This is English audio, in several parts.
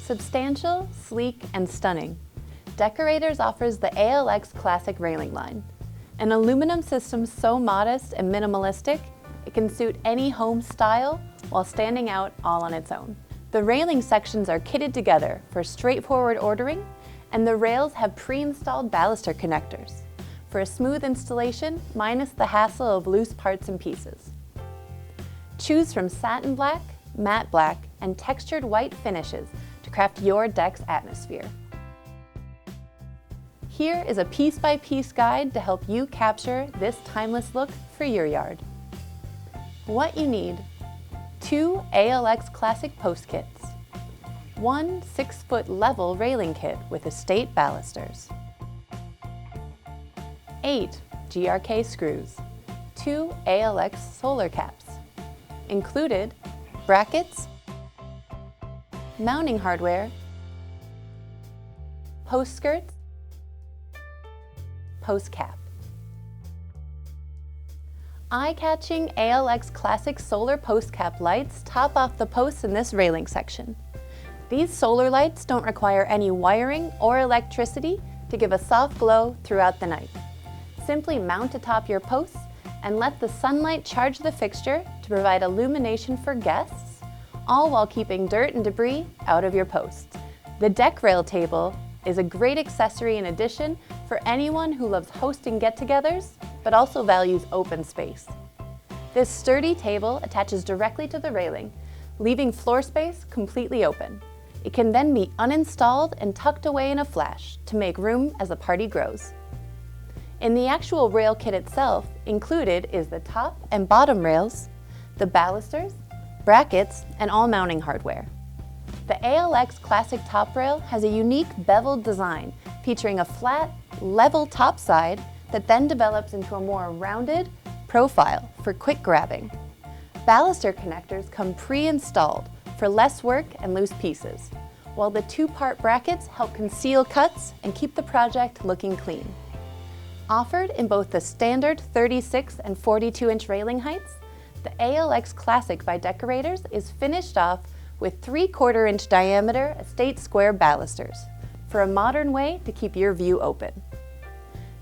Substantial, sleek, and stunning, Deckorators offers the ALX Classic railing line, an aluminum system so modest and minimalistic it can suit any home style while standing out all on its own. The railing sections are kitted together for straightforward ordering, and the rails have pre-installed baluster connectors for a smooth installation minus the hassle of loose parts and pieces. Choose from satin black, matte black, and textured white finishes to craft your deck's atmosphere. Here is a piece-by-piece guide to help you capture this timeless look for your yard. What you need: 2 ALX Classic post kits, 1 6-foot level railing kit with estate balusters, 8 GRK screws, 2 ALX solar caps. Included: brackets, mounting hardware, post skirts, post cap. Eye-catching ALX Classic solar post cap lights top off the posts in this railing section. These solar lights don't require any wiring or electricity to give a soft glow throughout the night. Simply mount atop your posts and let the sunlight charge the fixture to provide illumination for guests, all while keeping dirt and debris out of your posts. The deck rail table is a great accessory in addition for anyone who loves hosting get-togethers but also values open space. This sturdy table attaches directly to the railing, leaving floor space completely open. It can then be uninstalled and tucked away in a flash to make room as the party grows. In the actual rail kit itself, included is the top and bottom rails, the balusters, brackets, and all mounting hardware. The ALX Classic top rail has a unique beveled design featuring a flat, level top side that then develops into a more rounded profile for quick grabbing. Baluster connectors come pre-installed for less work and loose pieces, while the 2-part brackets help conceal cuts and keep the project looking clean. Offered in both the standard 36 and 42-inch railing heights, the ALX Classic by Deckorators is finished off with 3/4-inch diameter estate square balusters for a modern way to keep your view open.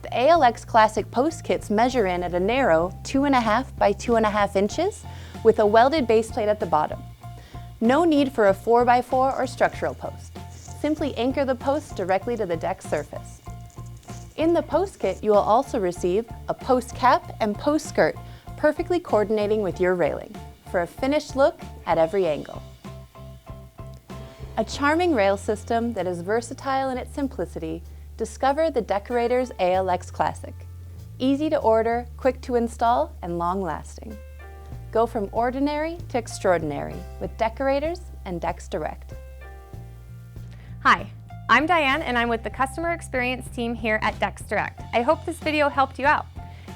The ALX Classic post kits measure in at a narrow 2.5 by 2.5 inches with a welded base plate at the bottom. No need for a 4x4 or structural post. Simply anchor the post directly to the deck surface. In the post kit, you will also receive a post cap and post skirt perfectly coordinating with your railing for a finished look at every angle. A charming rail system that is versatile in its simplicity, discover the Deckorators ALX Classic. Easy to order, quick to install, and long-lasting. Go from ordinary to extraordinary with Deckorators and DecksDirect. Hi, I'm Diane and I'm with the customer experience team here at DecksDirect. I hope this video helped you out.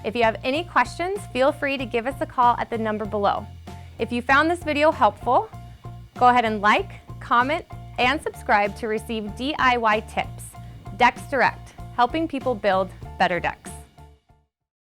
If you have any questions, feel free to give us a call at the number below. If you found this video helpful, go ahead and like, comment, and subscribe to receive DIY tips. DecksDirect, helping people build better decks.